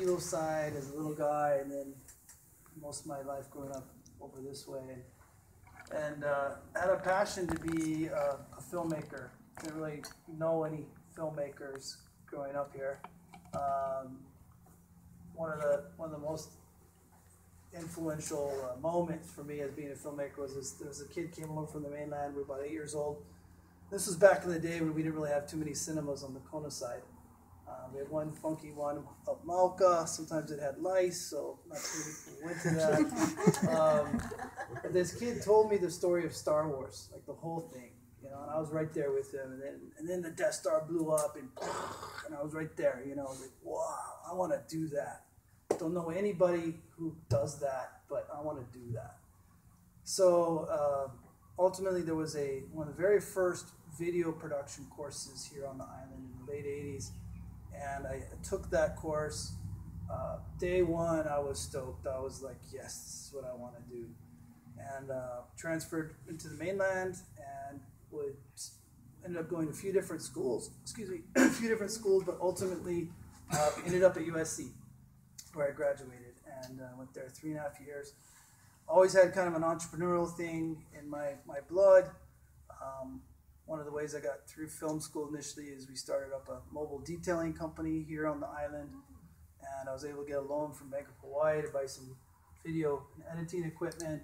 Kilo side as a little guy, and then most of my life growing up over this way. And had a passion to be a filmmaker. Didn't really know any filmmakers growing up here. One of the most influential moments for me as being a filmmaker was there was a kid came along from the mainland. We were about 8 years old. This was back in the day when we didn't really have too many cinemas on the Kona side. We had one funky one up Malka. Sometimes it had lice, so not too many people went to that. But this kid told me the story of Star Wars, like the whole thing, you know. And I was right there with him. And then the Death Star blew up, and I was right there, you know. I was like, wow, I want to do that. Don't know anybody who does that, but I want to do that. So ultimately, there was one of the very first video production courses here on the island in the late 80s. And I took that course. Day one, I was stoked. I was like, yes, this is what I want to do. And transferred into the mainland and ended up going to a few different schools. But ultimately ended up at USC, where I graduated, and went there 3.5 years. Always had kind of an entrepreneurial thing in my blood. One of the ways I got through film school initially is we started up a mobile detailing company here on the island, and I was able to get a loan from Bank of Hawaii to buy some video and editing equipment.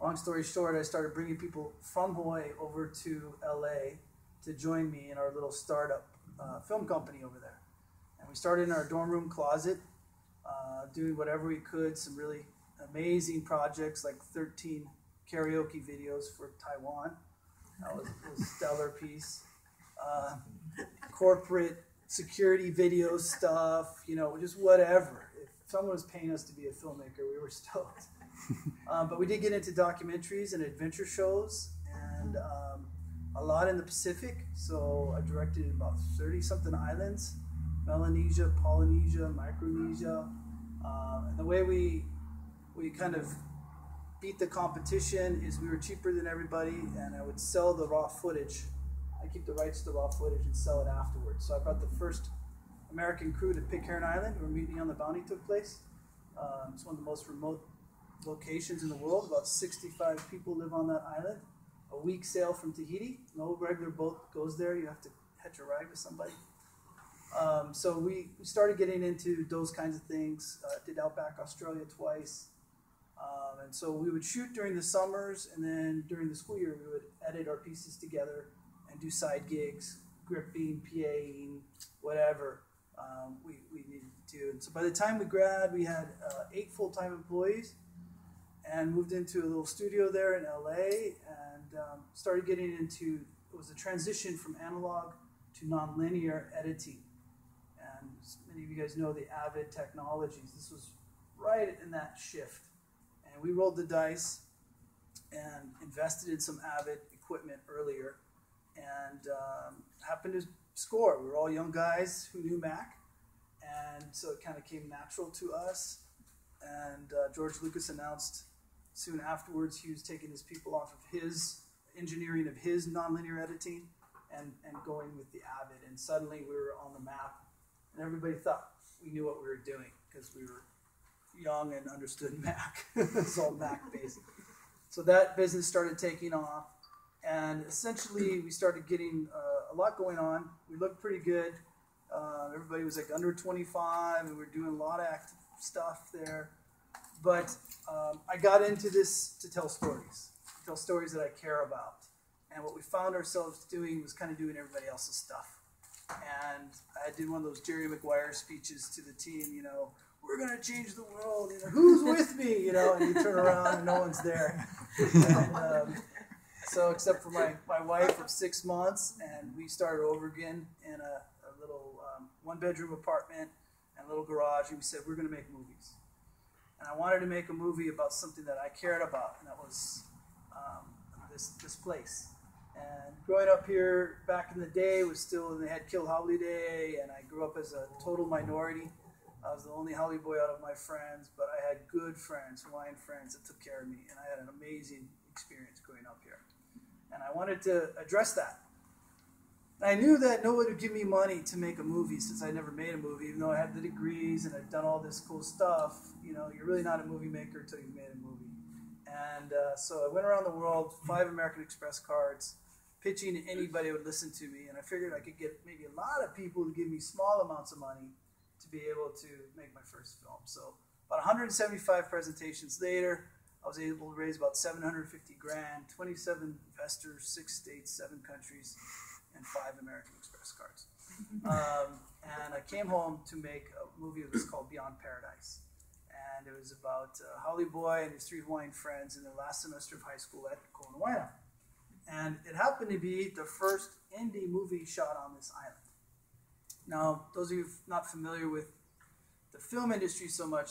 Long story short, I started bringing people from Hawaii over to LA to join me in our little startup film company over there. And we started in our dorm room closet, doing whatever we could, some really amazing projects like 13 karaoke videos for Taiwan. That was a stellar piece. Corporate security video stuff, you know, just whatever. If someone was paying us to be a filmmaker, we were stoked. But we did get into documentaries and adventure shows, and a lot in the Pacific. So I directed about 30-something islands: Melanesia, Polynesia, Micronesia. And the way we kind of beat the competition is we were cheaper than everybody, and I would sell the raw footage. I keep the rights to the raw footage and sell it afterwards. So I brought the first American crew to Pitcairn Island, where Mutiny on the Bounty took place. It's one of the most remote locations in the world. About 65 people live on that island. A week sail from Tahiti. No regular boat goes there. You have to hitch a ride with somebody. So we started getting into those kinds of things. Did Outback Australia twice. And so we would shoot during the summers, and then during the school year we would edit our pieces together and do side gigs, gripping, PAing, whatever we needed to do. And so by the time we grad, we had 8 full-time employees and moved into a little studio there in LA, and started getting into, it was a transition from analog to nonlinear editing. And as many of you guys know the Avid technologies. This was right in that shift. And we rolled the dice and invested in some Avid equipment earlier, and happened to score. We were all young guys who knew Mac, and so it kind of came natural to us. And George Lucas announced soon afterwards he was taking his people off of his engineering of his nonlinear editing and going with the Avid. And suddenly we were on the map, and everybody thought we knew what we were doing because we were young and understood Mac. It's all Mac based. So that business started taking off, and essentially we started getting a lot going on. We looked pretty good. Everybody was like under 25, and we were doing a lot of active stuff there. But I got into this to tell stories that I care about. And what we found ourselves doing was kind of doing everybody else's stuff. And I did one of those Jerry Maguire speeches to the team, you know, we're going to change the world, you know, who's with me, you know, and you turn around and no one's there. And, so except for my wife of 6 months, and we started over again in a little one-bedroom apartment and a little garage, and we said, we're going to make movies. And I wanted to make a movie about something that I cared about, and that was this place. And growing up here back in the day was still, they had Kill Holiday, and I grew up as a total minority. I was the only Holly boy out of my friends, but I had good friends, Hawaiian friends that took care of me, and I had an amazing experience growing up here. And I wanted to address that. I knew that no one would give me money to make a movie since I never made a movie, even though I had the degrees and I'd done all this cool stuff. You know, you're really not a movie maker until you've made a movie. And so I went around the world, 5 American Express cards, pitching to anybody who would listen to me. And I figured I could get maybe a lot of people to give me small amounts of money to be able to make my first film. So about 175 presentations later, I was able to raise about 750 grand, 27 investors, 6 states, 7 countries, and 5 American Express cards. And I came home to make a movie that was called Beyond Paradise. And it was about Holly Boy and his 3 Hawaiian friends in their last semester of high school at Kona. And it happened to be the first indie movie shot on this island. Now, those of you not familiar with the film industry so much,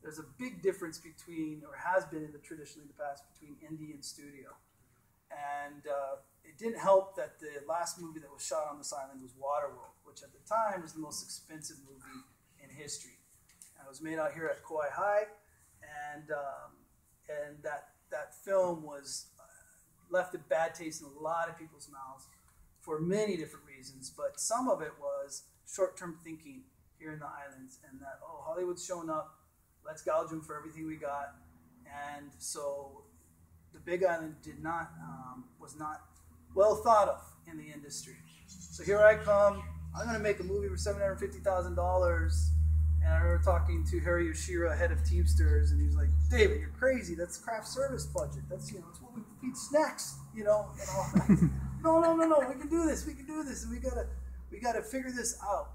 there's a big difference between, or has been in the traditionally in the past, between indie and studio. And it didn't help that the last movie that was shot on this island was Waterworld, which at the time was the most expensive movie in history. And it was made out here at Kauai High, and that film was left a bad taste in a lot of people's mouths for many different reasons, but some of it was short-term thinking here in the islands, and that, oh, Hollywood's showing up, let's gouge them for everything we got. And so the Big Island was not well thought of in the industry. So here I come, I'm going to make a movie for $750,000. And I remember talking to Harry Yoshira, head of Teamsters, and he was like, David, you're crazy. That's craft service budget. That's, it's what we feed snacks, and all that. No, we can do this. And we gotta figure this out.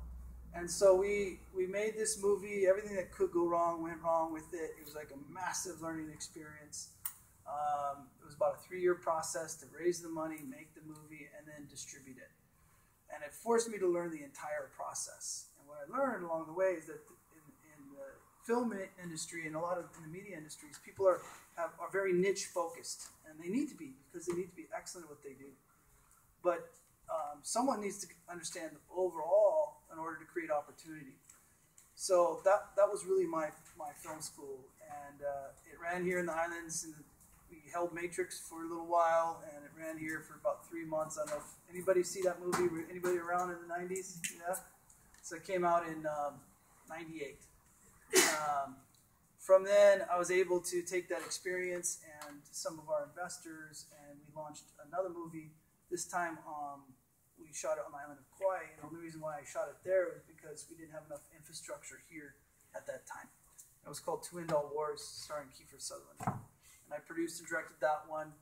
And so we made this movie. Everything that could go wrong went wrong with it. It was like a massive learning experience. It was about a 3-year process to raise the money, make the movie, and then distribute it. And it forced me to learn the entire process. And what I learned along the way is that in the film industry and a lot of in the media industries, people are very niche focused, and they need to be, because they need to be excellent at what they do. But someone needs to understand the overall in order to create opportunity. So that was really my film school, and it ran here in the islands, and we held Matrix for a little while, and it ran here for about 3 months. I don't know if anybody see that movie. Anybody around in the 90s? Yeah. So it came out in 98. From then, I was able to take that experience and some of our investors, and we launched another movie. This time, we shot it on the island of Kauai, and the only reason why I shot it there was because we didn't have enough infrastructure here at that time. It was called Twin Doll Wars, starring Kiefer Sutherland. And I produced and directed that one.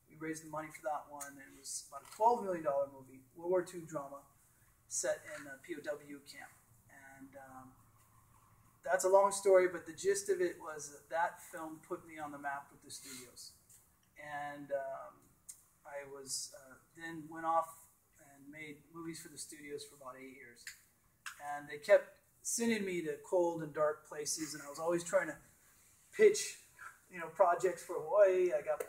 We raised the money for that one, and it was about a $12 million movie, World War II drama, set in a POW camp. And that's a long story, but the gist of it was that film put me on the map with the studios. And I was then went off and made movies for the studios for about 8 years. And they kept sending me to cold and dark places, and I was always trying to pitch, projects for Hawaii. I got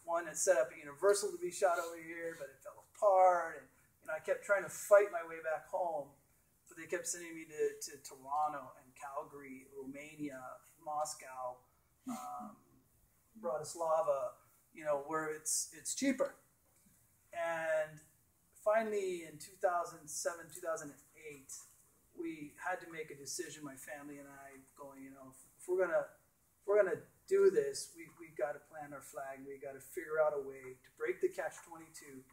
one that set up at Universal to be shot over here, but it fell apart. And I kept trying to fight my way back home, but they kept sending me to Toronto and Calgary, Romania, Moscow, Bratislava, where it's cheaper. And finally, in 2007, 2008, we had to make a decision, my family and I, going, if we're gonna do this, we've got to plant our flag. We got to figure out a way to break the catch-22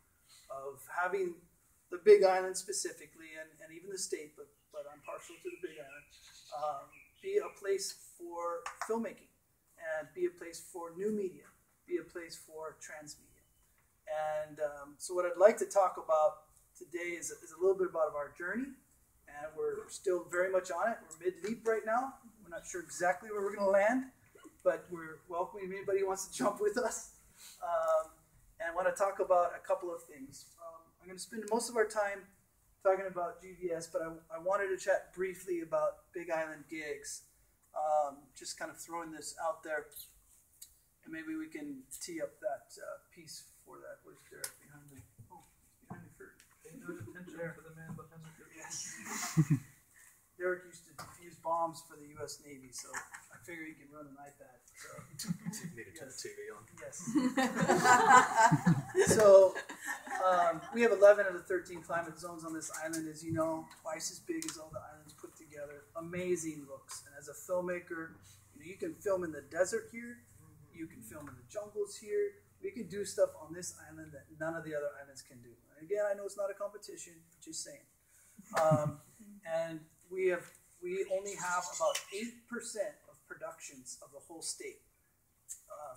of having the Big Island specifically, and even the state, but I'm partial to the Big Island, be a place for filmmaking, and be a place for new media, be a place for transmedia. And so what I'd like to talk about today is a little bit about our journey, and we're still very much on it. We're mid-leap right now. We're not sure exactly where we're going to land, but we're welcoming anybody who wants to jump with us. And I want to talk about a couple of things. I'm going to spend most of our time talking about GVS, but I wanted to chat briefly about Big Island gigs. Just kind of throwing this out there, and maybe we can tee up that piece for that. Where's Derek behind me? Oh, he's behind me first. Pay no attention to the man behind the curtain. Yes. Derek used to diffuse bombs for the U.S. Navy, so I figure he can run an iPad. So. Need to turn the TV on. Yes. So we have 11 of the 13 climate zones on this island, as you know, twice as big as all the islands put together. Amazing looks. And as a filmmaker, you can film in the desert here. You can film in the jungles here. We can do stuff on this island that none of the other islands can do. And again, I know it's not a competition, just saying. And we only have about 8% of productions of the whole state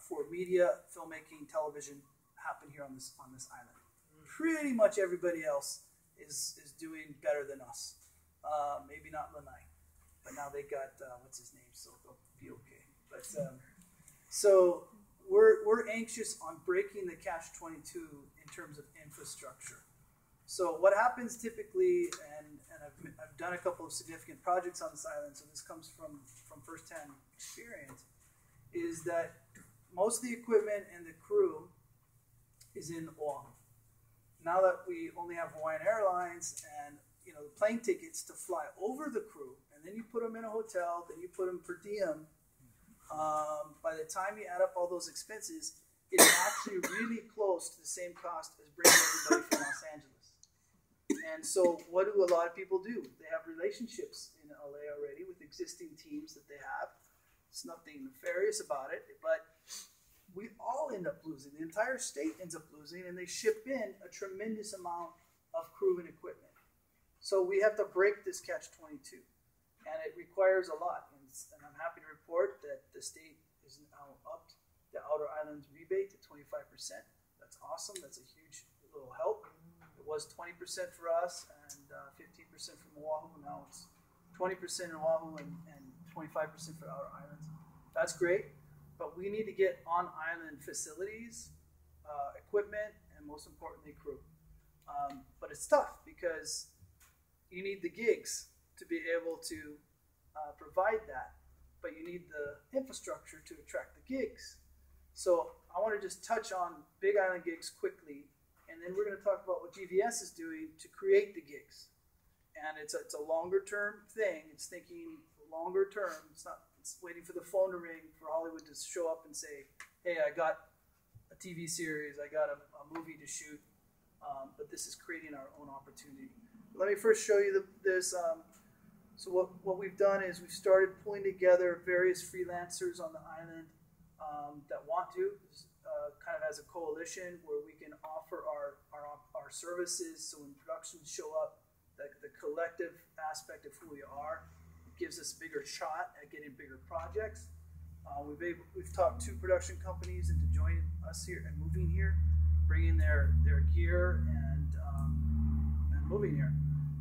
for media, filmmaking, television happen here on this island. Pretty much everybody else is doing better than us. Maybe not Lanai, but now they got what's his name, so they'll be okay. But so we're anxious on breaking the catch-22 in terms of infrastructure. So what happens typically, and I've done a couple of significant projects on this island, so this comes from first-hand experience, is that most of the equipment and the crew is in Oahu. Now that we only have Hawaiian Airlines and the plane tickets to fly over the crew, and then you put them in a hotel, then you put them per diem, by the time you add up all those expenses, it's actually really close to the same cost as bringing everybody from Los Angeles. And so what do a lot of people do? They have relationships in LA already with existing teams that they have. It's nothing nefarious about it, but we all end up losing. The entire state ends up losing, and they ship in a tremendous amount of crew and equipment. So we have to break this catch-22, and it requires a lot. And I'm happy to report that the state is now upped the outer islands rebate to 25%. That's awesome. That's a huge little help. It was 20% for us and 15% from Oahu. Now it's 20% in Oahu and 25% for the outer islands. That's great, but we need to get on-island facilities, equipment, and most importantly, crew. But it's tough because you need the gigs to be able to provide that, but you need the infrastructure to attract the gigs. So I want to just touch on Big Island gigs quickly, and then we're going to talk about what GVS is doing to create the gigs. And it's a longer term thing. It's thinking longer term. It's waiting for the phone to ring for Hollywood to show up and say, hey, I got a TV series, I got a movie to shoot, but this is creating our own opportunity. Let me first show you this. So what we've done is we've started pulling together various freelancers on the island that want to, kind of as a coalition where we can offer our services. So when productions show up, the collective aspect of who we are, it gives us a bigger shot at getting bigger projects. We've talked 2 production companies into joining us here and moving here, bringing their gear and moving here.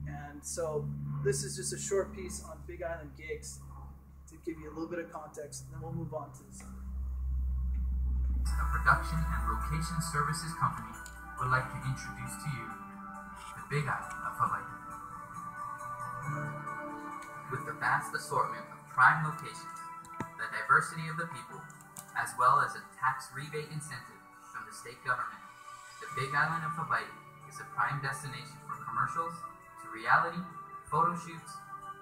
And so this is just a short piece on Big Island gigs to give you a little bit of context, and then we'll move on to this. A production and location services company would like to introduce to you the Big Island of Hawaii. With the vast assortment of prime locations, the diversity of the people, as well as a tax rebate incentive from the state government, the Big Island of Hawaii is a prime destination for commercials to reality, photo shoots,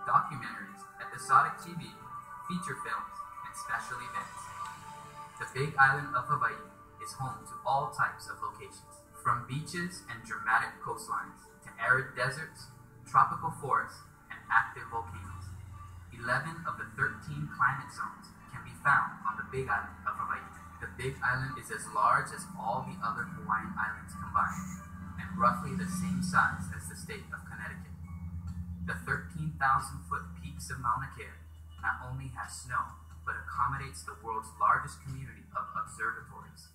documentaries, episodic TV, feature films, and special events. The Big Island of Hawaii is home to all types of locations, from beaches and dramatic coastlines to arid deserts, tropical forests, and active volcanoes. 11 of the 13 climate zones can be found on the Big Island of Hawaii. The Big Island is as large as all the other Hawaiian islands combined, and roughly the same size as the state of Connecticut. The 13,000-foot peaks of Mauna Kea not only have snow, but accommodates the world's largest community of observatories.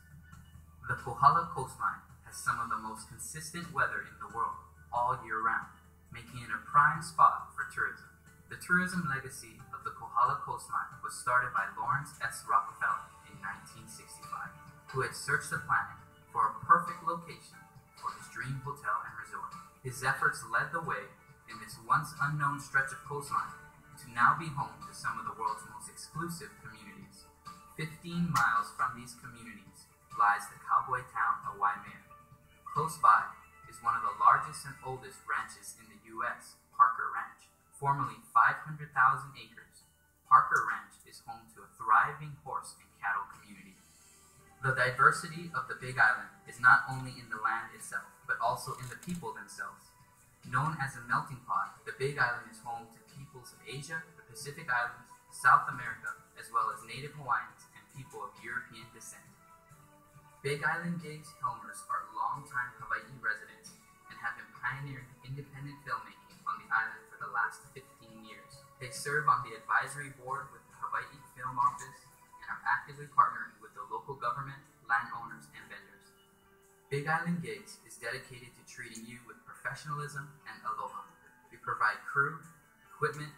The Kohala coastline has some of the most consistent weather in the world all year round, making it a prime spot for tourism. The tourism legacy of the Kohala coastline was started by Lawrence S. Rockefeller in 1965, who had searched the planet for a perfect location for his dream hotel and resort. His efforts led the way in this once unknown stretch of coastline to now be home to some of the world's most exclusive communities. 15 miles from these communities lies the cowboy town of Waimea. Close by is one of the largest and oldest ranches in the U.S., Parker Ranch. Formerly 500,000 acres, Parker Ranch is home to a thriving horse and cattle community. The diversity of the Big Island is not only in the land itself, but also in the people themselves. Known as a melting pot, the Big Island is home to peoples of Asia, the Pacific Islands, South America, as well as Native Hawaiians and people of European descent. Big Island Gigs Helmers are longtime Hawaii residents and have been pioneering independent filmmaking on the island for the last 15 years. They serve on the advisory board with the Hawaii Film Office and are actively partnering with the local government, landowners, and vendors. Big Island Gigs is dedicated to treating you with professionalism and aloha. We provide crew, equipment,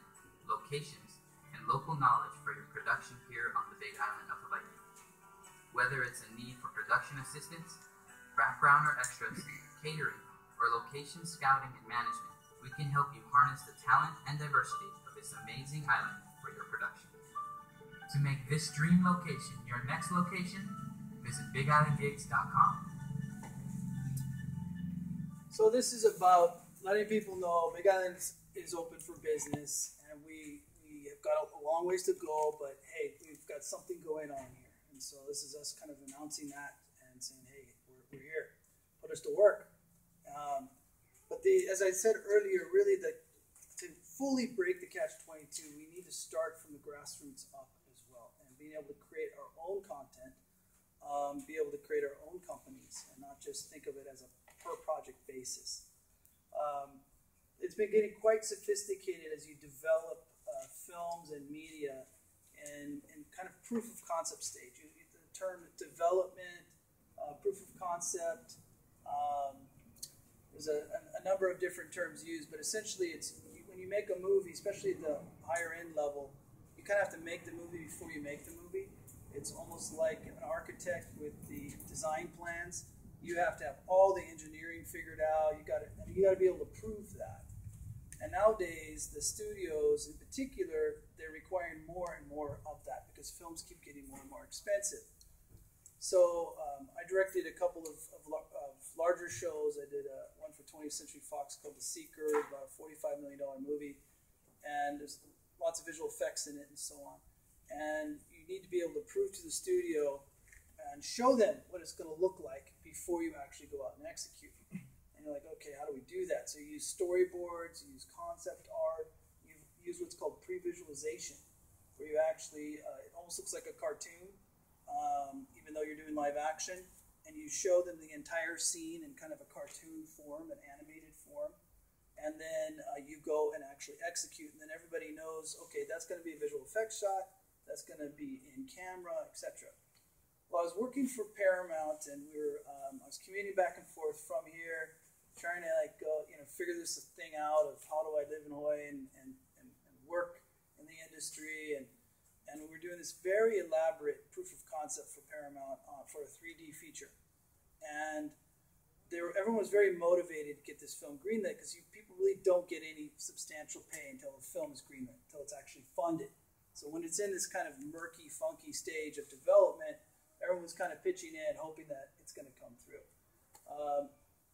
locations, and local knowledge for your production here on the Big Island of Hawaii. Whether it's a need for production assistance, background or extras, catering, or location scouting and management, we can help you harness the talent and diversity of this amazing island for your production. To make this dream location your next location, visit BigIslandGigs.com. So this is about letting people know Big Island is open for business, and we have got a long ways to go, but hey, we've got something going on here. And so this is us kind of announcing that and saying, hey, we're here. Put us to work. As I said earlier, really to fully break the catch-22, we need to start from the grassroots up as well, and being able to create our own content, be able to create our own companies, and not just think of it as a per-project basis. It's been getting quite sophisticated as you develop films and media in kind of proof of concept stage. The term development, proof of concept, there's a number of different terms used, but essentially it's when you make a movie, especially at the higher end level, you kind of have to make the movie before you make the movie. It's almost like an architect with the design plans. You have to have all the engineering figured out. You got to be able to prove that. And nowadays, the studios in particular, they're requiring more and more of that because films keep getting more and more expensive. So I directed a couple of larger shows. I did one for 20th Century Fox called The Seeker, about a $45 million movie. And there's lots of visual effects in it and so on. And you need to be able to prove to the studio and show them what it's going to look like before you actually go out and execute. And you're like, okay, how do we do that? So you use storyboards, you use concept art, you use what's called pre-visualization, where you actually, it almost looks like a cartoon, even though you're doing live action, and you show them the entire scene in kind of a cartoon form, an animated form, and then you go and actually execute, and then everybody knows, okay, that's going to be a visual effects shot, that's going to be in camera, etc. Well, I was working for Paramount, and I was commuting back and forth from here, trying to go, figure this thing out of how do I live in Hawaii and work in the industry, and we were doing this very elaborate proof of concept for Paramount for a 3D feature, and everyone was very motivated to get this film greenlit because people really don't get any substantial pay until the film is greenlit, until it's actually funded. So when it's in this kind of murky, funky stage of development, everyone's kind of pitching in, hoping that it's going to come through.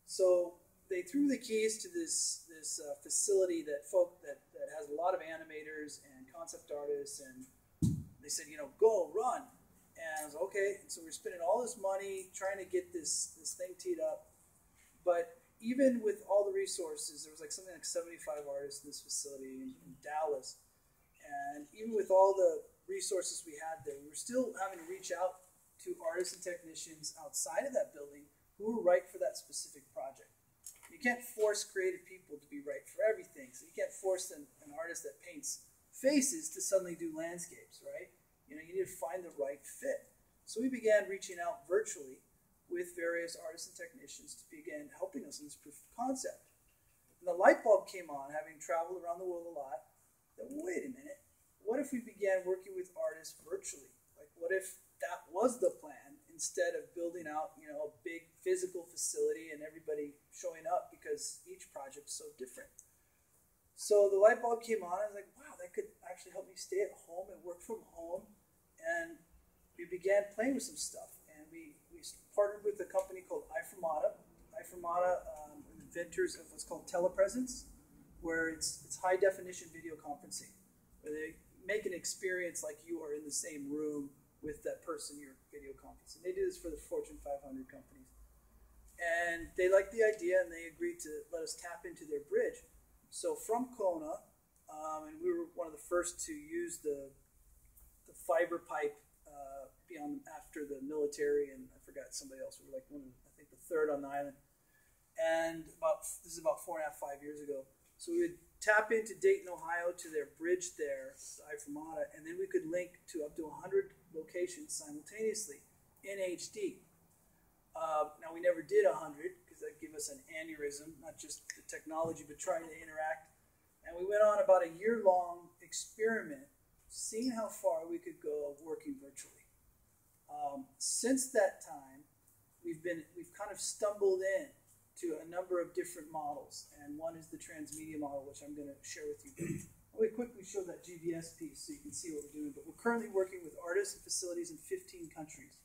So they threw the keys to this facility that has a lot of animators and concept artists, and they said, go, run. And I was okay. And so we're spending all this money trying to get this thing teed up. But even with all the resources, there was something like 75 artists in this facility in Dallas. And even with all the resources we had there, we were still having to reach out to artists and technicians outside of that building who were right for that specific project. You can't force creative people to be right for everything. So you can't force an artist that paints faces to suddenly do landscapes, right? You need to find the right fit. So we began reaching out virtually with various artists and technicians to begin helping us in this proof of concept. And the light bulb came on, having traveled around the world a lot, that wait a minute, what if we began working with artists virtually? What if that was the plan instead of building out, a big physical facility and everybody showing up because each project is so different. So the light bulb came on. I was like, wow, that could actually help me stay at home and work from home. And we began playing with some stuff. And we partnered with a company called iFormata. iFormata, inventors of what's called telepresence. where it's high definition video conferencing, where they make an experience like you are in the same room with that person you're video conferencing. They do this for the Fortune 500 companies. And they liked the idea, and they agreed to let us tap into their bridge. So from Kona, and we were one of the first to use the fiber pipe beyond after the military, and I forgot somebody else. We were like I think the third on the island. And this is about 4.5, 5 years ago. So we would tap into Dayton, Ohio, to their bridge there, the I-Fermata, and then we could link to up to 100 locations simultaneously in HD. Now, we never did 100 because that gave us an aneurysm, not just the technology, but trying to interact. And we went on about a year-long experiment, seeing how far we could go working virtually. Since that time, we've kind of stumbled in to a number of different models, and one is the Transmedia model, which I'm going to share with you. Let me quickly show that GVS piece so you can see what we're doing. But we're currently working with artists and facilities in 15 countries,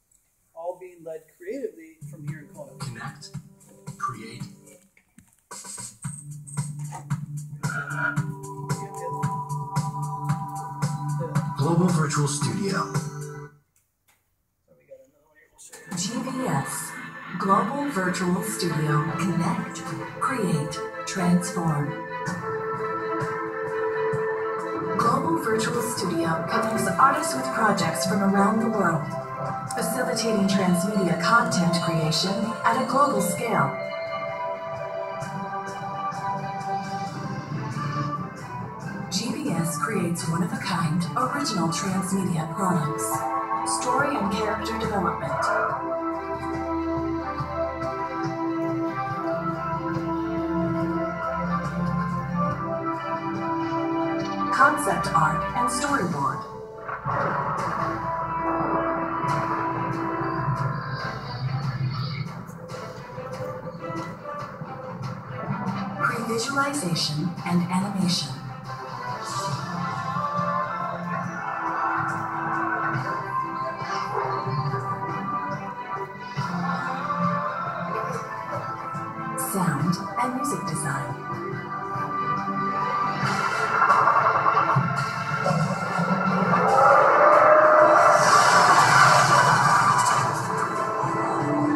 all being led creatively from here in Kona. Connect, create. Global Virtual Studio. GVS, Global Virtual Studio. Connect, create, transform. Global Virtual Studio connects artists with projects from around the world, facilitating transmedia content creation at a global scale. GVS creates one-of-a-kind, original transmedia products, story and character development, concept art and storyboard, pre-visualization and animation, sound and music design,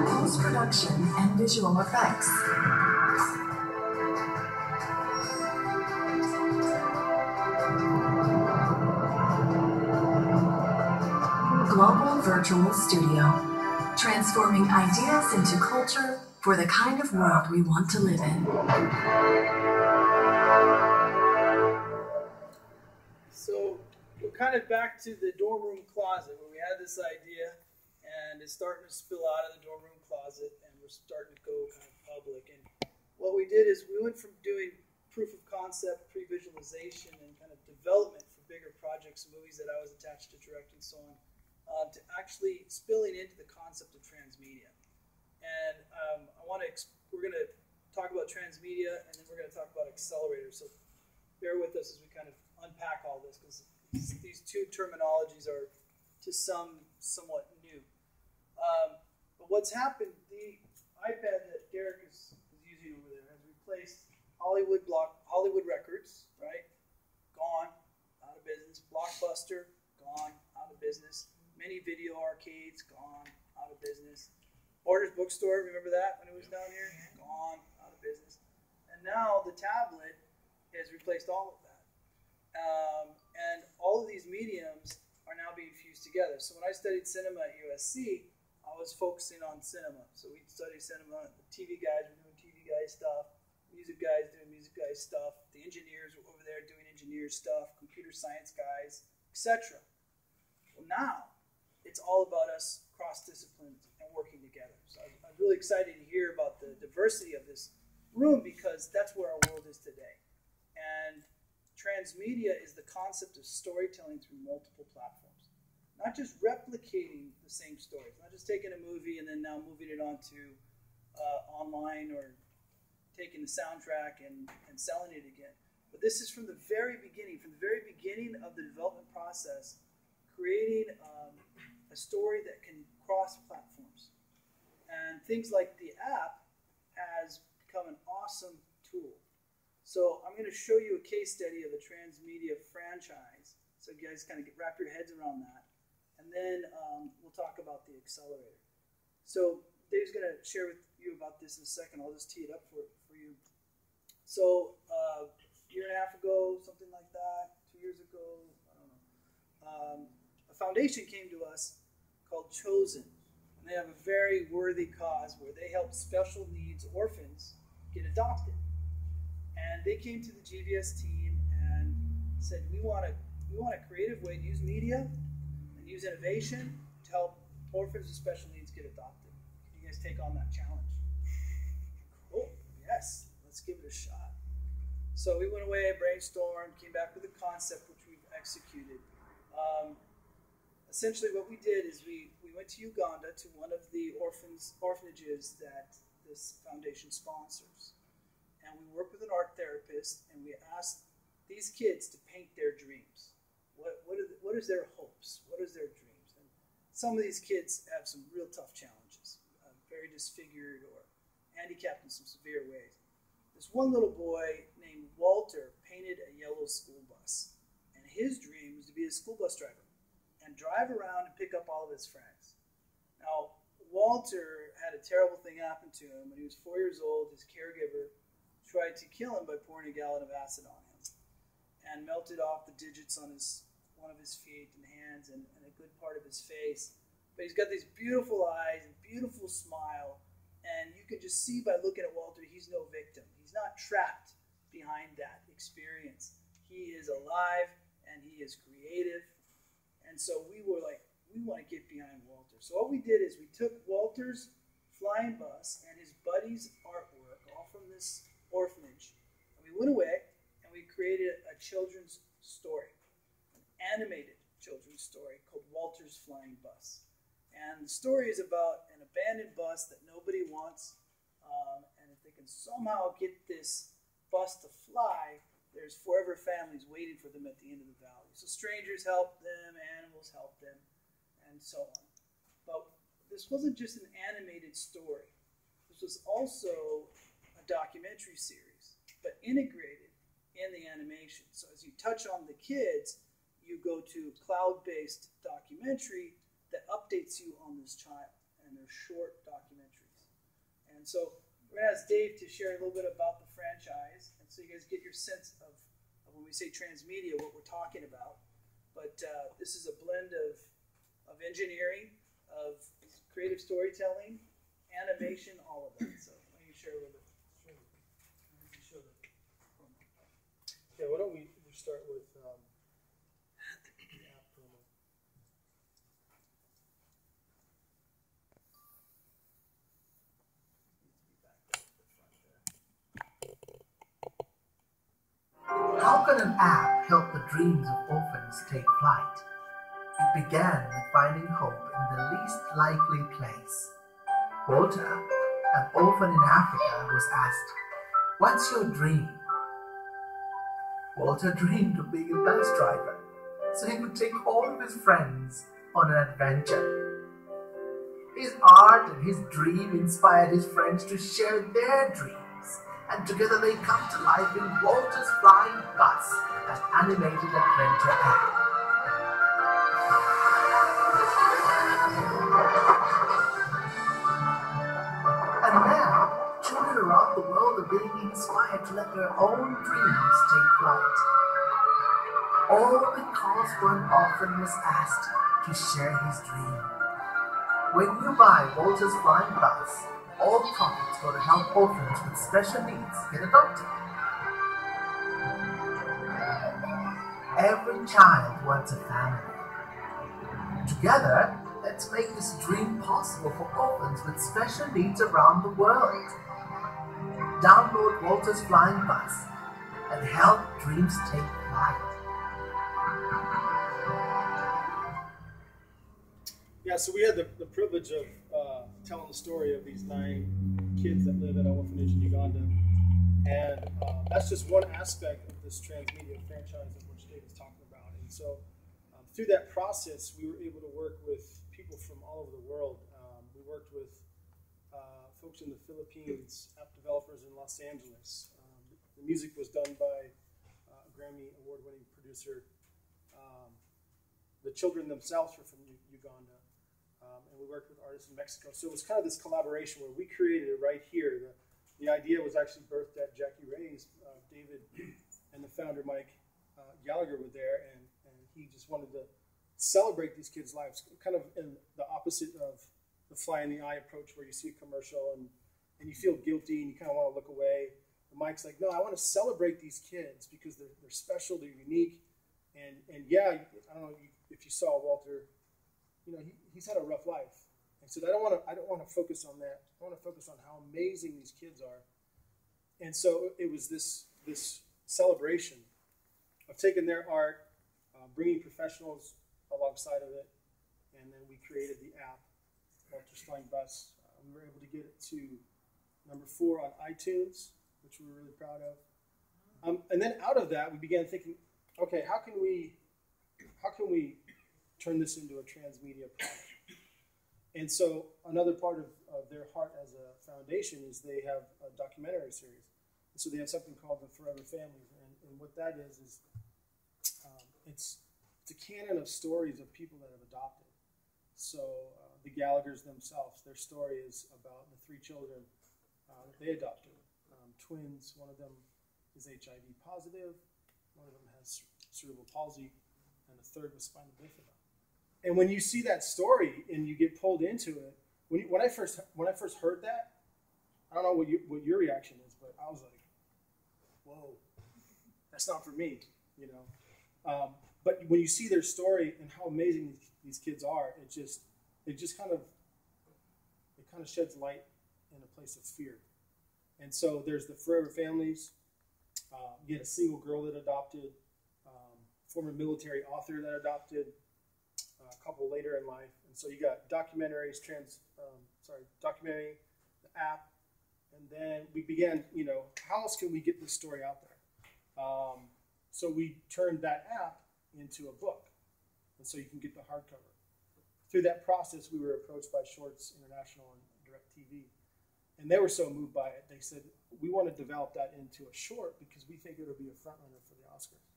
post-production and visual effects, Global Virtual Studio, transforming ideas into culture for the kind of world we want to live in. So we're kind of back to the dorm room closet where we had this idea, and it's starting to spill out of the dorm room closet, and we're starting to go kind of public. And what we did is we went from doing proof of concept, pre-visualization, and kind of development for bigger projects, movies that I was attached to direct and so on, to actually spilling into the concept of transmedia. And we're going to talk about transmedia, and then we're going to talk about accelerators. So bear with us as we kind of unpack all this, because these two terminologies are to somewhat new. But what's happened, the iPad that Derek is using over there has replaced Hollywood Records, right? Gone, out of business. Blockbuster, gone, out of business. Many video arcades, gone, out of business. Borders Bookstore, remember that when it was down here? Gone, out of business. And now the tablet has replaced all of that. And all of these mediums are now being fused together. So when I studied cinema at USC, I was focusing on cinema. So we studied cinema. The TV guys were doing TV guy stuff. Music guys doing music guy stuff. The engineers were over there doing engineer stuff. Computer science guys, etc. Well, now it's all about us cross-disciplined and working together. So I'm really excited to hear about the diversity of this room, because that's where our world is today. And transmedia is the concept of storytelling through multiple platforms. Not just replicating the same stories, not just taking a movie and then now moving it onto online, or taking the soundtrack and selling it again. But this is from the very beginning of the development process, creating a story that can cross platforms. And things like the app has become an awesome tool. So I'm going to show you a case study of the Transmedia franchise, so you guys kind of wrap your heads around that. And then we'll talk about the accelerator. So Dave's going to share with you about this in a second. I'll just tee it up for you. So a year and a half ago, something like that, 2 years ago, I don't know, a foundation came to us called Chosen. And they have a very worthy cause where they help special needs orphans get adopted. And they came to the GVS team and said, we want a creative way to use media and use innovation to help orphans with special needs get adopted. Can you guys take on that challenge? Cool. Yes. Let's give it a shot. So we went away, brainstormed, came back with a concept which we've executed. Essentially what we did is we went to Uganda to one of the orphanages that this foundation sponsors. And we worked with an art therapist, and we asked these kids to paint their dreams. What is their hopes? What is their dreams? And some of these kids have some real tough challenges, very disfigured or handicapped in some severe ways. This one little boy named Walter painted a yellow school bus, and his dream was to be a school bus driver and drive around and pick up all of his friends. Now, Walter had a terrible thing happen to him. When he was 4 years old, his caregiver tried to kill him by pouring a gallon of acid on him and melted off the digits on one of his feet and hands and a good part of his face. But he's got these beautiful eyes and beautiful smile, and you can just see by looking at Walter, he's no victim. He's not trapped behind that experience. He is alive and he is creative. And so we were like, we want to get behind Walter. So what we did is we took Walter's flying bus and his buddy's artwork, all from this orphanage, and we went away and we created a children's story, an animated children's story called Walter's Flying Bus. And the story is about an abandoned bus that nobody wants, and if they can somehow get this bus to fly, there's forever families waiting for them at the end of the valley. So strangers help them, animals help them, and so on. But this wasn't just an animated story. This was also documentary series, but integrated in the animation. So as you touch on the kids, you go to cloud-based documentary that updates you on this child, and they're short documentaries. And so we're going to ask Dave to share a little bit about the franchise, and so you guys get your sense of when we say transmedia, what we're talking about. But this is a blend of engineering, of creative storytelling, animation, all of that. So why don't you share a little bit? Yeah, why don't we start with the app promo. How can an app help the dreams of orphans take flight? It began with finding hope in the least likely place. Walter, an orphan in Africa, was asked, "What's your dream?" Walter dreamed of being a bus driver, so he could take all of his friends on an adventure. His art and his dream inspired his friends to share their dreams, and together they come to life in Walter's Flying Bus, an animated adventure app. And now, children around the world are being inspired to let their own dreams take flight. All because one orphan was asked to share his dream. When you buy Walter's Flying Bus, all profits go to help orphans with special needs get adopted. Every child wants a family. Together, let's make this dream possible for orphans with special needs around the world. Download Walter's Flying Bus and help dreams take flight. Yeah, so we had the privilege of telling the story of these 9 kids that live at an orphanage in Uganda. And that's just one aspect of this transmedia franchise of which David's talking about. And so through that process, we were able to work with people from all over the world. We worked with folks in the Philippines, app developers in Los Angeles, The music was done by a Grammy award-winning producer. The children themselves were from Uganda, and we worked with artists in Mexico. So it was kind of this collaboration where we created it right here. The idea was actually birthed at Jackie Ray's. David and the founder, Mike Gallagher, were there, and he just wanted to celebrate these kids' lives, kind of in the opposite of the fly in the eye approach, where you see a commercial and you feel guilty and you kind of want to look away. And Mike's like, no, I want to celebrate these kids because they're special, they're unique, and yeah, I don't know if you saw Walter, he's had a rough life, and so I don't want to focus on that. I want to focus on how amazing these kids are, and so it was this celebration of taking their art, bringing professionals alongside of it, and then we created the app, Walter's Flying Bus. We were able to get it to number 4 on iTunes, which we were really proud of. And then out of that, we began thinking, okay, how can we turn this into a transmedia product? And so another part of their heart as a foundation is they have a documentary series. And so they have something called the Forever Families, and what that is it's a canon of stories of people that have adopted. So the Gallaghers themselves, their story is about the 3 children that they adopted. Twins, one of them is HIV positive, one of them has cerebral palsy, and the third was spinal bifida. And when you see that story and you get pulled into it, when I first heard that, I don't know what your reaction is, but I was like, whoa, that's not for me, But when you see their story and how amazing these kids are, it kind of sheds light in a place of fear. And so there's the Forever Families. You had a single girl that adopted, former military author that adopted, a couple later in life. And so you got documentaries, documentary, the app, and then we began, how else can we get this story out there? So we turned that app into a book, and so you can get the hardcover. Through that process, we were approached by Shorts International and DirecTV, and they were so moved by it, they said, we want to develop that into a short because we think it'll be a front runner for the Oscars.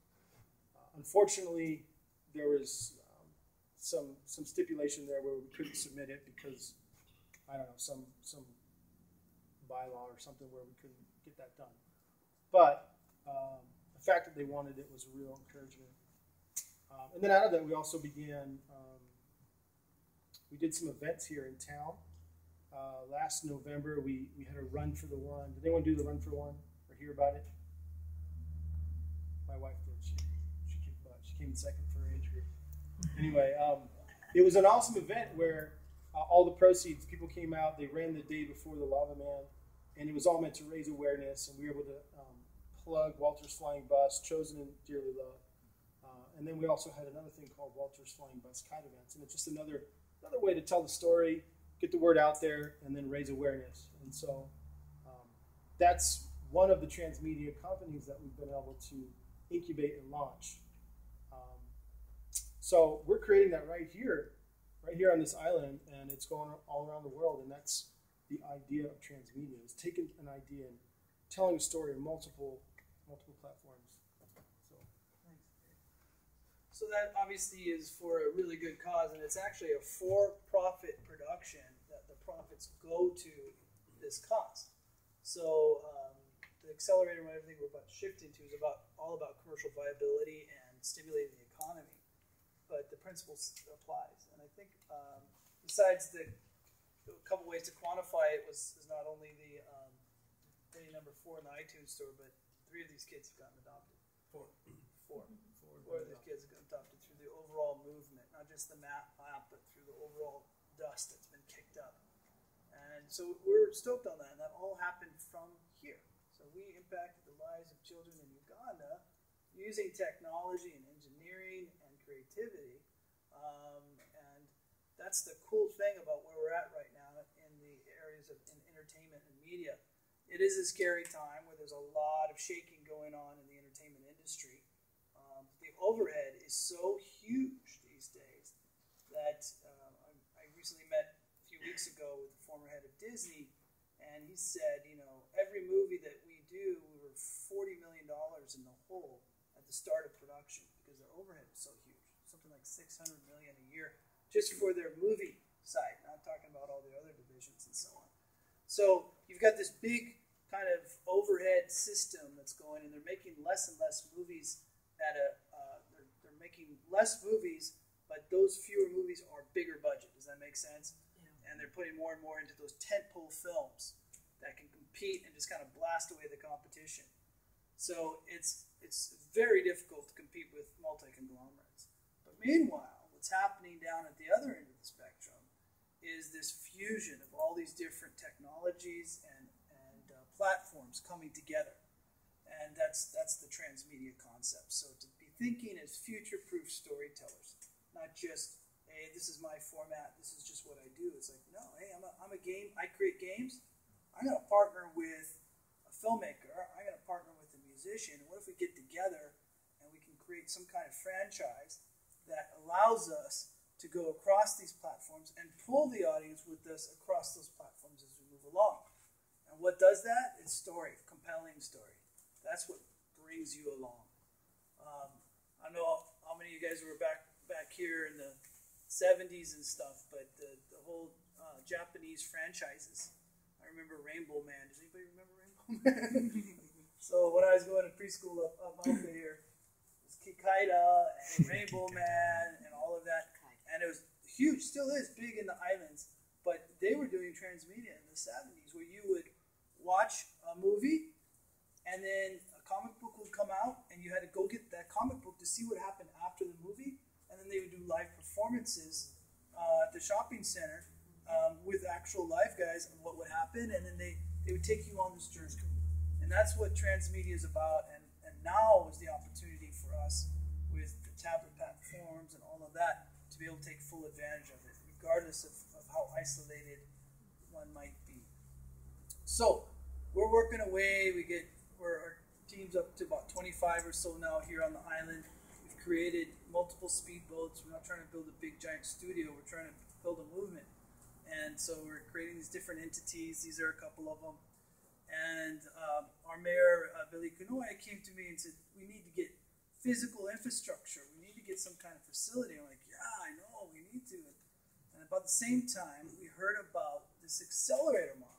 Unfortunately, there was some stipulation there where we couldn't submit it because, I don't know, some bylaw or something where we couldn't get that done. But the fact that they wanted it was a real encouragement. And then out of that, we also began, we did some events here in town. Last November, we had a Run for the One. Did anyone do the Run for One or hear about it? My wife did. She came second for her age group. Anyway, it was an awesome event where all the proceeds, people came out, they ran the day before the Lava Man, and it was all meant to raise awareness, and we were able to plug Walter's Flying Bus, Chosen and Dearly Loved. And then we also had another thing called Walter's Flying Bus Kite Events, and it's just another way to tell the story, get the word out there, and then raise awareness. And so that's one of the transmedia companies that we've been able to incubate and launch. So we're creating that right here on this island, and it's going all around the world, and that's the idea of transmedia, is taking an idea and telling a story on multiple platforms. So that obviously is for a really good cause, and it's actually a for-profit production that the profits go to this cause. So the accelerator and everything we're about to shift into is all about commercial viability and stimulating the economy. But the principle applies, and I think besides a couple ways to quantify it is not only the rating number 4 in the iTunes store, but 3 of these kids have gotten adopted. Four of these kids have gotten adopted through the overall movement, not just the map, but through the overall dust that's been kicked up. And so we're stoked on that, and that all happened from here. So we impacted the lives of children in Uganda using technology and engineering and creativity. And that's the cool thing about where we're at right now in the areas of entertainment and media. It is a scary time where there's a lot of shaking going on in the entertainment industry. The overhead is so huge these days that I recently met a few weeks ago with the former head of Disney, and he said, every movie that we do, we were 40 $600 million a year just for their movie side. Not talking about all the other divisions and so on. So you've got this big kind of overhead system that's going, and they're making less and less movies at they're making less movies, but those fewer movies are bigger budget. Does that make sense? Yeah. And they're putting more and more into those tentpole films that can compete and just kind of blast away the competition. So it's very difficult to compete with multi-conglomerates. But meanwhile, what's happening down at the other end of the spectrum is this fusion of all these different technologies and platforms coming together. And that's the transmedia concept. So to be thinking as future-proof storytellers, not just, hey, this is my format, this is just what I do. It's like, no, hey, I'm a game, I create games. I'm going to partner with a filmmaker. I'm going to partner with a musician. What if we get together and we can create some kind of franchise that allows us to go across these platforms and pull the audience with us across those platforms as we move along. And what does that? It's story, compelling story. That's what brings you along. I don't know how many of you guys were back here in the 70s and stuff, but the whole Japanese franchises. I remember Rainbow Man. Does anybody remember Rainbow Man? So when I was going to preschool up here, it was Kikaida and Rainbow Man and all of that. And it was huge, still is big in the islands, but they were doing transmedia in the 70s where you would watch a movie and then a comic book would come out and you had to go get that comic book to see what happened after the movie, and then they would do live performances at the shopping center with actual live guys on what would happen, and then they would take you on this journey. And that's what transmedia is about, and now is the opportunity for us with the tablet platforms and all of that to be able to take full advantage of it, regardless of how isolated one might be. So we're working away. Our team's up to about 25 or so now here on the island. We've created multiple speedboats. We're not trying to build a big giant studio. We're trying to build a movement. And so we're creating these different entities. These are a couple of them. And our mayor, David Cunningham, came to me and said, we need to get physical infrastructure. We need to get some kind of facility. I'm like, yeah, I know, we need to. And about the same time, we heard about this accelerator model.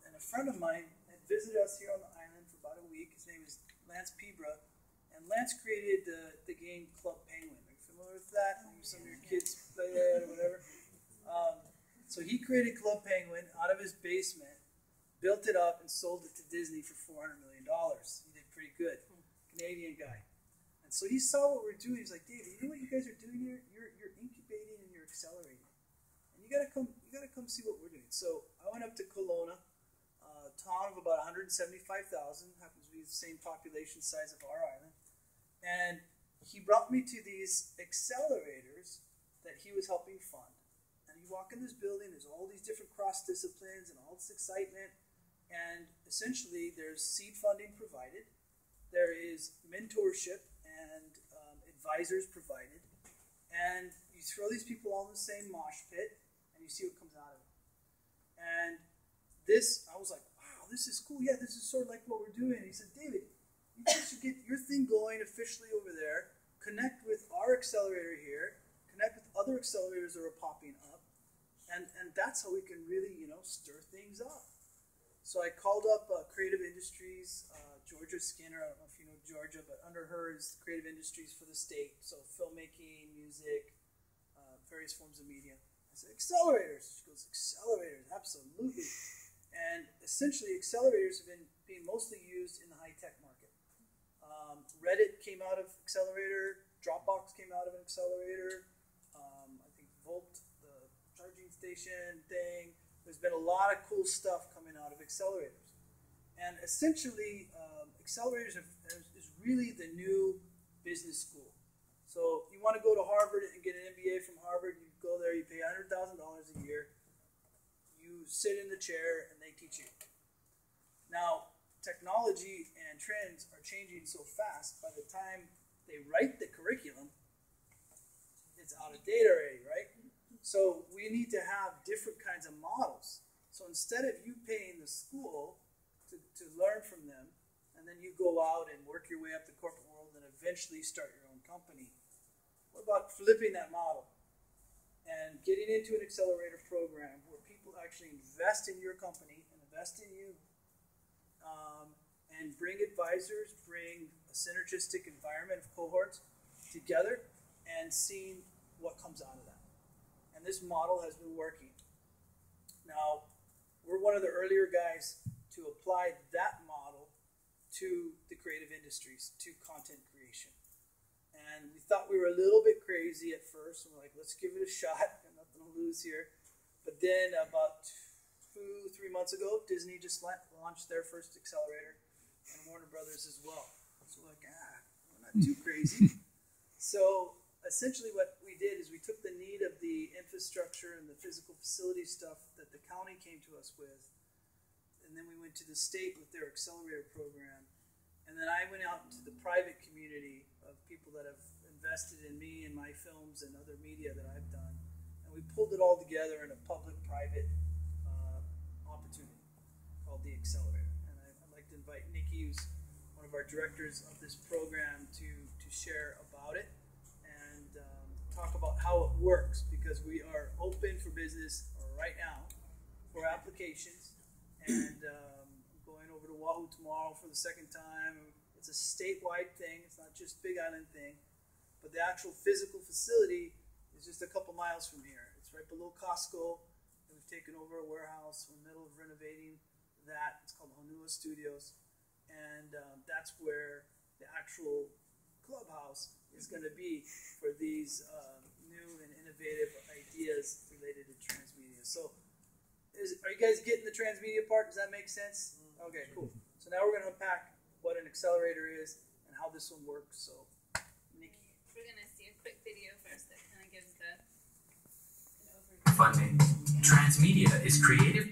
And a friend of mine had visited us here on the island for about a week. His name is Lance Pebra. And Lance created the game Club Penguin. Are you familiar with that? Maybe some of your kids play that or whatever. So he created Club Penguin out of his basement, built it up, and sold it to Disney for $400 million. He did pretty good. Canadian guy. And so he saw what we're doing. He's like, David, you know what you guys are doing here? You're incubating and you're accelerating. And you gotta come see what we're doing. So I went up to Kelowna, a town of about 175,000, happens to be the same population size of our island. And he brought me to these accelerators that he was helping fund. And you walk in this building, there's all these different cross disciplines and all this excitement. And essentially there's seed funding provided. There is mentorship and advisors provided. And you throw these people all in the same mosh pit and you see what comes out of it. And this, I was like, wow, this is cool. Yeah, this is sort of like what we're doing. And he said, David, you guys should get your thing going officially over there, connect with our accelerator here, connect with other accelerators that are popping up, and that's how we can really, stir things up. So I called up Creative Industries, Georgia Skinner. I don't know if you know Georgia, but under her is Creative Industries for the state. So filmmaking, music, various forms of media. I said, accelerators. She goes, accelerators, absolutely. And essentially, accelerators have been being mostly used in the high-tech market. Reddit came out of accelerator. Dropbox came out of an accelerator. I think Volt, the charging station thing. There's been a lot of cool stuff coming out of accelerators. And essentially, accelerators is really the new business school. So you want to go to Harvard and get an MBA from Harvard, you go there, you pay $100,000 a year, you sit in the chair, and they teach you. Now, technology and trends are changing so fast, by the time they write the curriculum, it's out of date already, right? So we need to have different kinds of models. So instead of you paying the school to learn from them, and then you go out and work your way up the corporate world and eventually start your own company, what about flipping that model and getting into an accelerator program where people actually invest in your company and invest in you, and bring advisors, bring a synergistic environment of cohorts together, and seeing what comes out of that. And this model has been working. Now, we're one of the earlier guys to apply that model to the creative industries, to content creation. And we thought we were a little bit crazy at first. And we're like, let's give it a shot. Got nothing to lose here. But then about 2-3 months ago, Disney just launched their first accelerator, and Warner Brothers as well. So we're like, we're not too crazy. So essentially what we did is we took the need of the infrastructure and the physical facility stuff that the county came to us with, and then we went to the state with their accelerator program, and then I went out to the private community of people that have invested in me and my films and other media that I've done, and we pulled it all together in a public-private opportunity called the Accelerator. And I'd like to invite Nikki, who's one of our directors of this program, to share about it and talk about how it works, because we are open for business right now for applications, and going over to Wahoo tomorrow for the second time. It's a statewide thing. It's not just Big Island thing, but the actual physical facility is just a couple miles from here. It's right below Costco. And we've taken over a warehouse. We're in the middle of renovating that. It's called Honua Studios, and that's where the actual clubhouse is going to be for these new and innovative ideas related to transmedia. So, are you guys getting the transmedia part? Does that make sense? Okay, cool. So now we're going to unpack what an accelerator is and how this one works. So, Nikki. We're going to see a quick video first that kind of gives an overview. Funding. Transmedia is creative.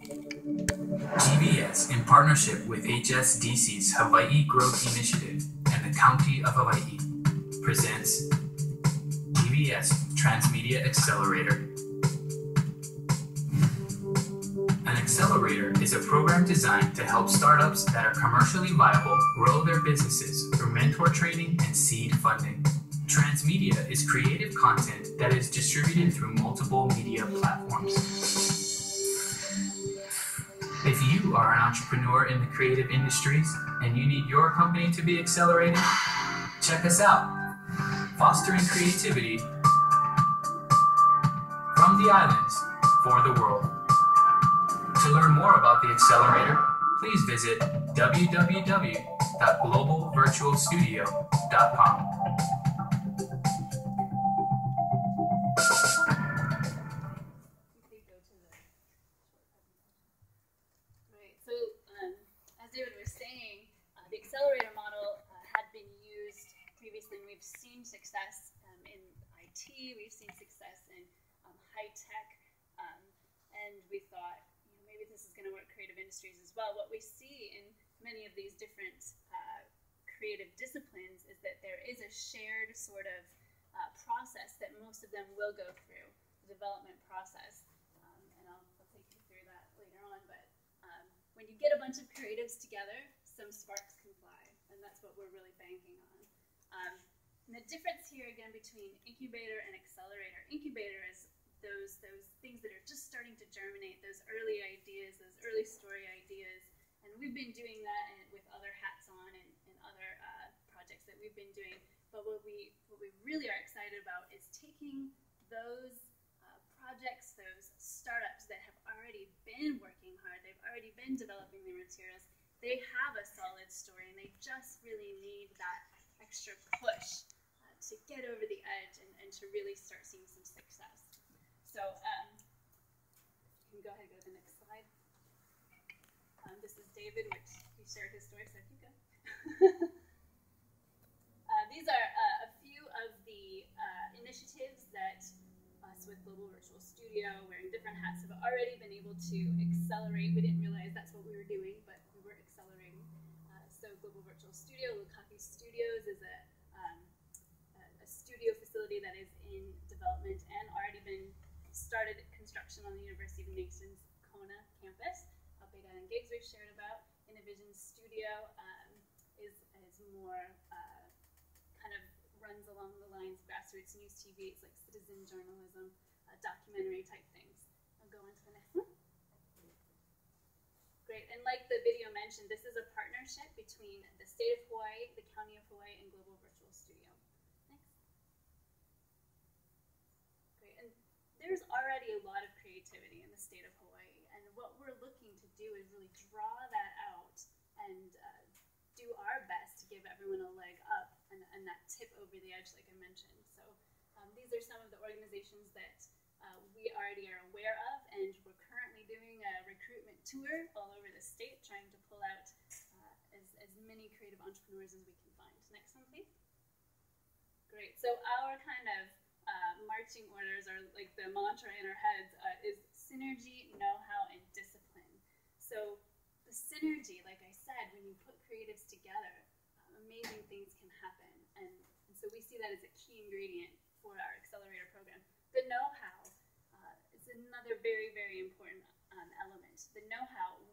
GVS, in partnership with HSDC's Hawaii Growth Initiative and the County of Hawaii, presents GVS Transmedia Accelerator. An accelerator is a program designed to help startups that are commercially viable grow their businesses through mentor training and seed funding. Transmedia is creative content that is distributed through multiple media platforms. If you are an entrepreneur in the creative industries and you need your company to be accelerated, check us out. Fostering creativity from the islands for the world. To learn more about the accelerator, please visit www.globalvirtualstudio.com. David was saying, the accelerator model had been used previously, and we've seen success in IT, we've seen success in high tech, and we thought, maybe this is going to work creative industries as well. What we see in many of these different creative disciplines is that there is a shared sort of process that most of them will go through, the development process, and I'll take you through that later on, but when you get a bunch of creatives together, some sparks can fly, and that's what we're really banking on. And the difference here, again, between incubator and accelerator. Incubator is those things that are just starting to germinate, those early ideas, those early story ideas, and we've been doing that with other hats on and other projects that we've been doing. But what we really are excited about is taking those projects, those startups that have already been working hard, they've already been developing their materials, they have a solid story, and they just really need that extra push to get over the edge and to really start seeing some success. So, you can go ahead and go to the next slide. This is David, which he shared his story, so keep going. These are a few of the initiatives that us with Global Virtual Studio, wearing different hats, have already been able to accelerate. We didn't realize that's what we were doing, but we were accelerating. So Global Virtual Studio, Lukaki Studios, is a studio facility that is in development and already been started construction on the University of the Nations Kona campus. Big Island Gigs we've shared about. Innovision Studio is more kind of runs along the grassroots news TV. It's like citizen journalism, documentary type things. I'll go on to the next one. Great, and like the video mentioned, this is a partnership between the state of Hawaii, the county of Hawaii, and Global Virtual Studio. Next. Great, and there's already a lot of creativity in the state of Hawaii, and what we're looking to do is really draw that out and do our best to give everyone a leg up and that tip over the edge, like I mentioned. So these are some of the organizations that we already are aware of, and we're currently doing a recruitment tour all over the state, trying to pull out as many creative entrepreneurs as we can find. Next one, please. Great. So our kind of marching orders, or like the mantra in our heads, is synergy, know-how, and discipline. So the synergy, like I said, when you put creatives together, amazing things can happen. And so we see that as a key ingredient for our accelerator program. The know-how is another very, very important element. The know-how,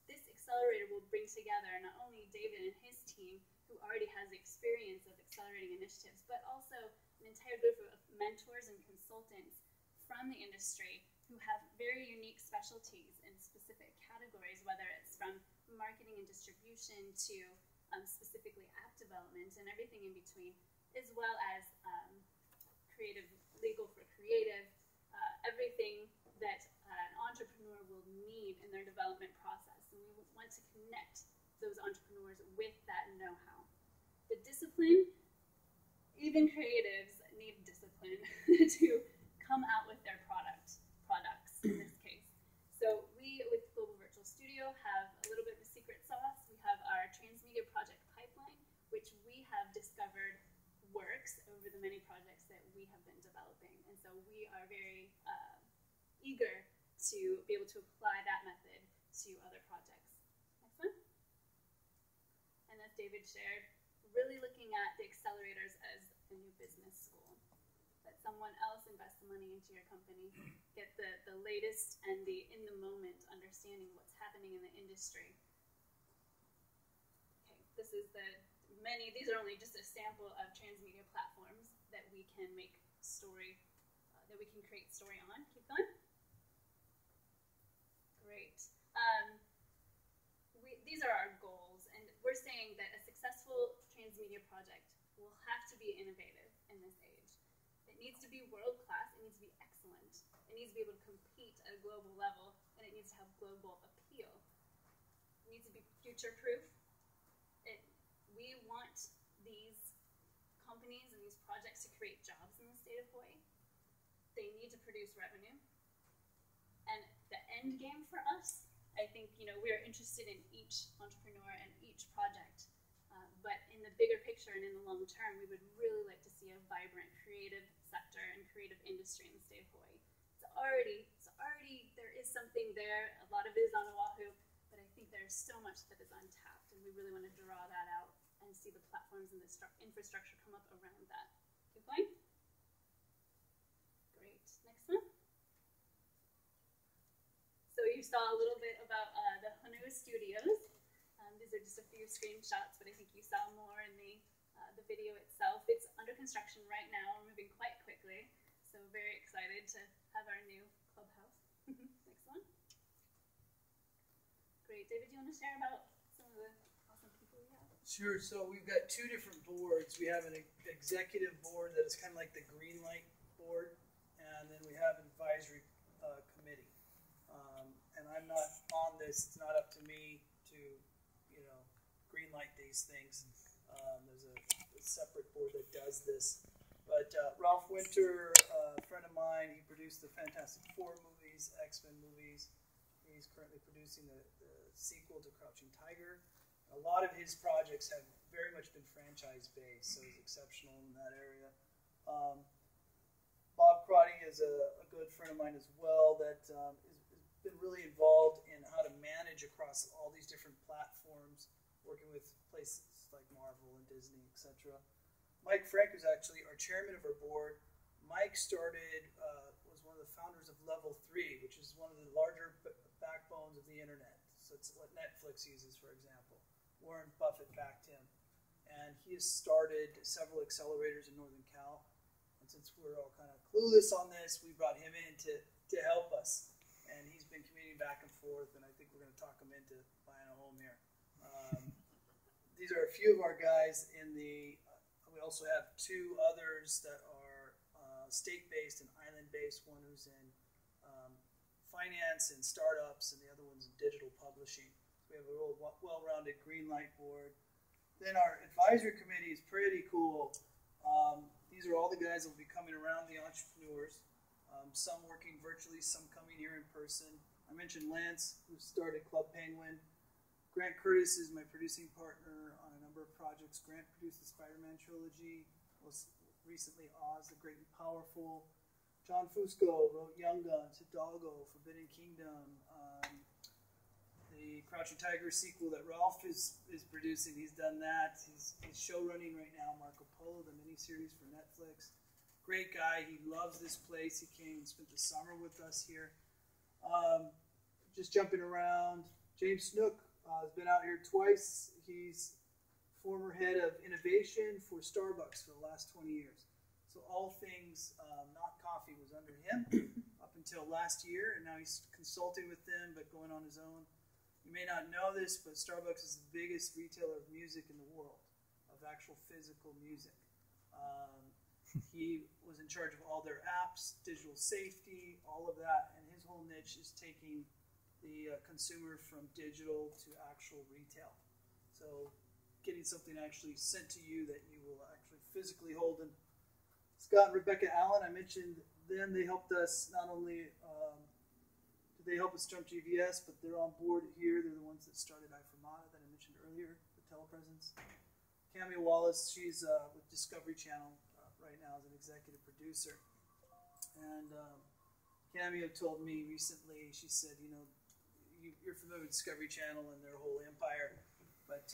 this accelerator will bring together not only David and his team, who already has experience of accelerating initiatives, but also an entire group of mentors and consultants from the industry who have very unique specialties in specific categories, whether it's from marketing and distribution to specifically app development and everything in between, as well as creative, legal for creative, everything that an entrepreneur will need in their development process. And we want to connect those entrepreneurs with that know-how. The discipline, even creatives need discipline to come out with their products in this case. So we, with Global Virtual Studio, have a little bit of a secret sauce. We have our Transmedia project pipeline, which we have discovered works over the many projects that we have been developing. And so we are very eager to be able to apply that method to other projects. Next one. And as David shared, really looking at the accelerators as a new business school. Let someone else invest the money into your company, get the latest and the in-the-moment understanding of what's happening in the industry. Okay, this is these are only just a sample of transmedia platforms that we can make story, that we can create story on. Keep going. Great. These are our goals, and we're saying that a successful transmedia project will have to be innovative in this age. It needs to be world-class, it needs to be excellent, it needs to be able to compete at a global level, and it needs to have global appeal. It needs to be future-proof. We want these companies and these projects to create jobs in the state of Hawaii. They need to produce revenue. And the end game for us, I think, we are interested in each entrepreneur and each project. But in the bigger picture and in the long term, we would really like to see a vibrant creative sector and creative industry in the state of Hawaii. It's already, there is something there. A lot of it is on Oahu, but I think there's so much that is untapped, and we really want to draw that out and see the platforms and the infrastructure come up around that. Keep going. Great. Next one. So you saw a little bit about the Honua Studios. These are just a few screenshots, but I think you saw more in the video itself. It's under construction right now. We're moving quite quickly, so very excited to have our new clubhouse. Next one. Great. David, do you want to share about some of the awesome people we have? Sure. So we've got two different boards. We have an executive board that is kind of like the green light board, and then we have an advisory committee. And I'm not on this. It's not up to me to, green light these things. There's a separate board that does this. But Ralph Winter, a friend of mine, he produced the Fantastic Four movies, X-Men movies. He's currently producing the sequel to Crouching Tiger. A lot of his projects have very much been franchise-based, so he's exceptional in that area. Bob Crotty is a good friend of mine as well that has been really involved in how to manage across all these different platforms, working with places like Marvel and Disney, etc. Mike Frank is actually our chairman of our board. Mike was one of the founders of Level 3, which is one of the larger backbones of the internet. So it's what Netflix uses, for example. Warren Buffett backed him. And he has started several accelerators in Northern Cal. since we're all kind of clueless on this, we brought him in to help us. And he's been commuting back and forth, and I think we're going to talk him into buying a home here. These are a few of our guys in the, we also have two others that are state-based and island-based, one who's in finance and startups, and the other one's in digital publishing. So we have a real well-rounded green light board. Then our advisory committee is pretty cool. These are all the guys that will be coming around the entrepreneurs, some working virtually, some coming here in person. I mentioned Lance, who started Club Penguin. Grant Curtis is my producing partner on a number of projects. Grant produced the Spider-Man trilogy, was recently Oz, the Great and Powerful. John Fusco wrote Young Guns, Hidalgo, Forbidden Kingdom, the Crouching Tiger sequel that Ralph is producing. He's done that. He's show running right now, Marco Polo, the miniseries for Netflix. Great guy. He loves this place. He came and spent the summer with us here. Just jumping around. James Snook has been out here twice. He's former head of innovation for Starbucks for the last 20 years. So all things not coffee was under him up until last year, and now he's consulting with them but going on his own. You may not know this, but Starbucks is the biggest retailer of music in the world, of actual physical music. He was in charge of all their apps, digital safety, all of that, and his whole niche is taking the consumer from digital to actual retail. So getting something actually sent to you that you will actually physically hold. And Scott and Rebecca Allen, I mentioned them. They helped us not only did they help us jump GVS, but they're on board here. They're the ones that started iFormata that I mentioned earlier, the telepresence. Camille Wallace, she's with Discovery Channel right now as an executive producer. And Camille told me recently, she said, you know, you're familiar with Discovery Channel and their whole empire, but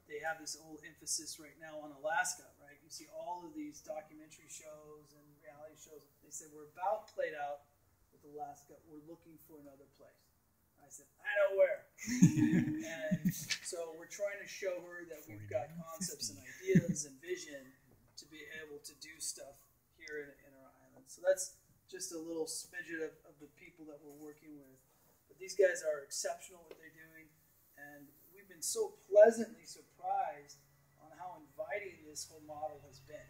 they have this whole emphasis right now on Alaska, right? You see all of these documentary shows and reality shows. They said, we're about played out with Alaska. We're looking for another place. I said, I know where. And so we're trying to show her that we've got concepts and ideas and vision to be able to do stuff here in our island. So that's just a little smidget of the people that we're working with. But these guys are exceptional what they're doing, and we've been so pleasantly surprised on how inviting this whole model has been.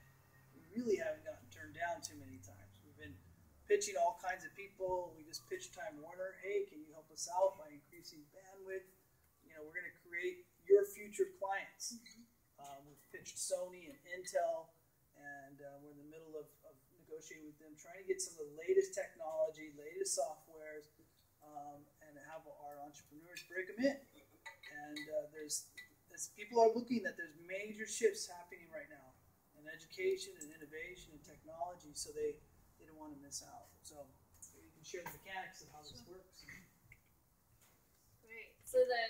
We really haven't gotten turned down too many times. We've been pitching all kinds of people. We just pitched Time Warner. Hey, can you help us out by increasing bandwidth? You know, we're going to create your future clients. We've pitched Sony and Intel, and we're in the middle of negotiating with them, trying to get some of the latest technology, latest softwares, and have our entrepreneurs break them in. And as people are looking that there's major shifts happening right now in education and innovation and technology, so they don't want to miss out. So you can share the mechanics of how this works. Great. So the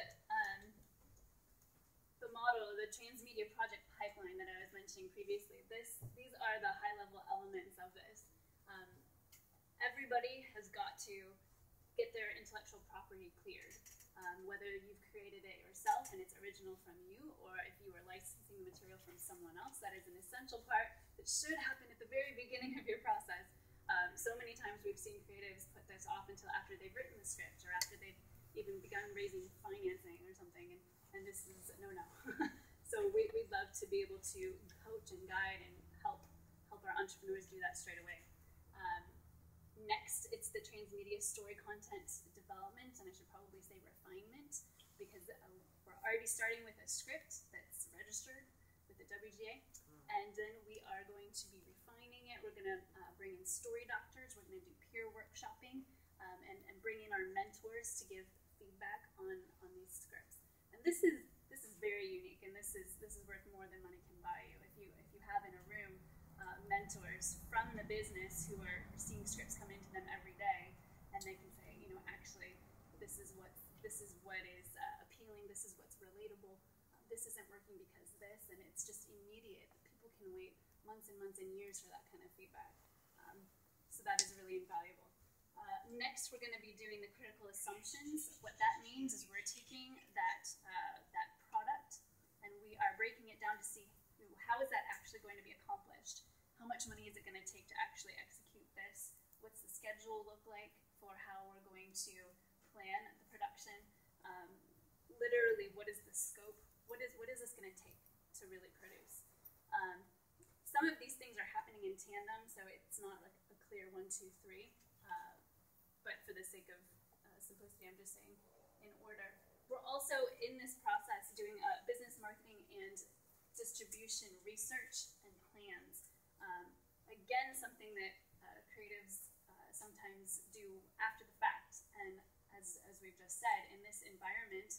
model, the Transmedia project pipeline that I was mentioning previously, these are the high-level elements of this. Everybody has got to get their intellectual property cleared, whether you've created it yourself and it's original from you, or if you are licensing the material from someone else. That is an essential part that should happen at the very beginning of your process. So many times we've seen creatives put this off until after they've written the script or after they've even begun raising financing or something, and this is a no-no. So we'd love to be able to coach and guide and help our entrepreneurs do that straight away. Next, it's the transmedia story content development, and I should probably say refinement, because we're already starting with a script that's registered with the WGA, and then we are going to be refining it. We're going to bring in story doctors. We're going to do peer workshopping, and bring in our mentors to give feedback on these scripts. And this is very unique, and this is worth more than money can buy you. If you have in a room mentors from the business who are seeing scripts come into them every day, and they can say, you know, actually, this is what is appealing. This is what's relatable. This isn't working because this, and it's just immediate. People can wait months and months and years for that kind of feedback. So that is really invaluable. Next, we're going to be doing the critical assumptions. What that means is we're taking that product and we are breaking it down to see how is that actually going to be accomplished. how much money is it going to take to actually execute this? What's the schedule look like for how we're going to plan the production? Literally, what is the scope? What is this going to take to really produce? Some of these things are happening in tandem, so it's not like a clear 1, 2, 3. But for the sake of simplicity, I'm just saying in order. We're also in this process doing business marketing and distribution research and plans. Again, something that creatives sometimes do after the fact. And as we've just said, in this environment,